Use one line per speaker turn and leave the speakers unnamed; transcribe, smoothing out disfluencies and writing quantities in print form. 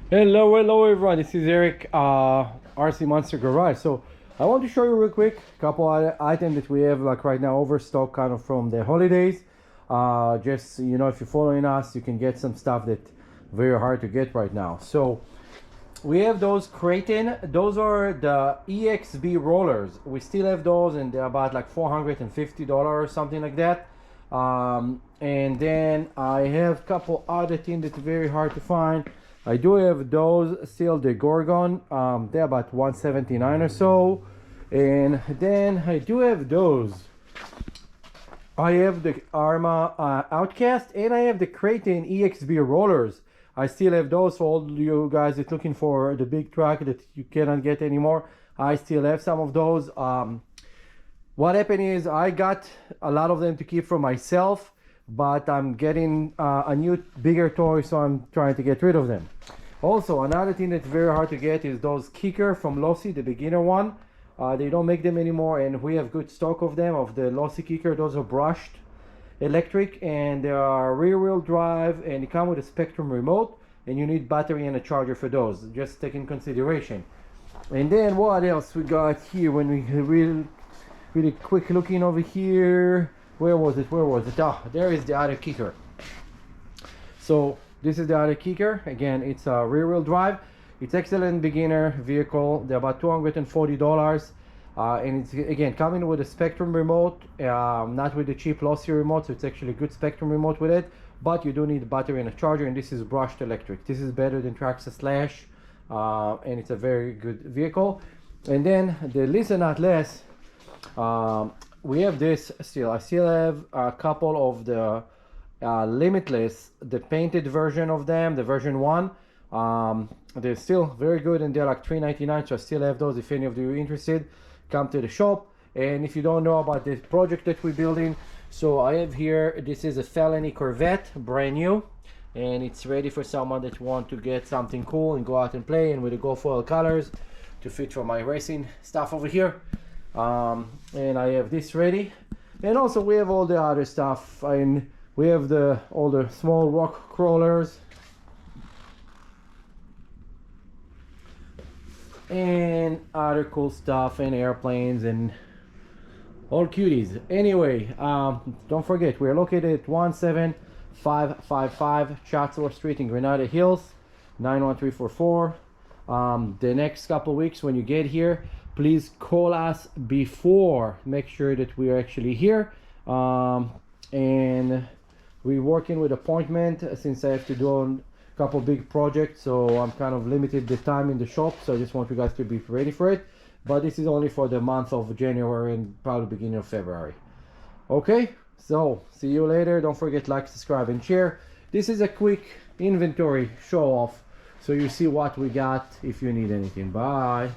Hello everyone, this is Eric, RC Monster Garage. So I want to show you real quick a couple items that we have like right now overstock kind of from the holidays. Just, you know, if you're following us, you can get some stuff that very hard to get right now. So we have those Kraton, those are the EXB rollers. We still have those and they're about like $450 or something like that. And then I have a couple other things that's very hard to find. I do have those still, the Gorgon, they're about 179 or so. And then I do have those. I have the Arma Outcast and I have the Kraton EXB rollers. I still have those for all you guys that looking for the big truck that you cannot get anymore. I still have some of those. What happened is I got a lot of them to keep for myself, but I'm getting a new bigger toy, so I'm trying to get rid of them. Also, another thing that's very hard to get is those kicker from Losi, the beginner one. They don't make them anymore, and we have good stock of them, of the Losi kicker. Those are brushed electric, and they are rear wheel drive, and they come with a Spectrum remote, and you need battery and a charger for those. Just take in consideration. And then what else we got here when we really quick looking over here. Where was it? Ah, there is the other kicker. So this is the other kicker. Again, it's a rear wheel drive. It's excellent beginner vehicle. They're about $240. And it's again coming with a Spectrum remote, not with the cheap Losi remote, so it's actually a good Spectrum remote with it, but you do need a battery and a charger, and this is brushed electric. This is better than Traxxas Slash, and it's a very good vehicle. And then the least and not less, we have this still. I still have a couple of the Limitless, the painted version of them, the version 1. They're still very good and they're like $3.99, so I still have those. If any of you are interested, come to the shop. And if you don't know about this project that we're building, so I have here, this is a Felony Corvette, brand new, and it's ready for someone that want to get something cool and go out and play, and with the Gulf Oil colors to fit for my racing stuff over here. And I have this ready, and also we have all the other stuff, and we have all the small rock crawlers and other cool stuff and airplanes and all cuties. Anyway, don't forget, we're located at 17555 Chatsworth Street in Granada Hills, 91344. The next couple of weeks when you get here, please call us before, make sure that we are actually here. And we're working with appointment since I have to do a couple big projects, so I'm kind of limited the time in the shop, so I just want you guys to be ready for it. But this is only for the month of January and probably beginning of February. Okay, so see you later. Don't forget, like, subscribe and share. This is a quick inventory show off, so you see what we got if you need anything. Bye.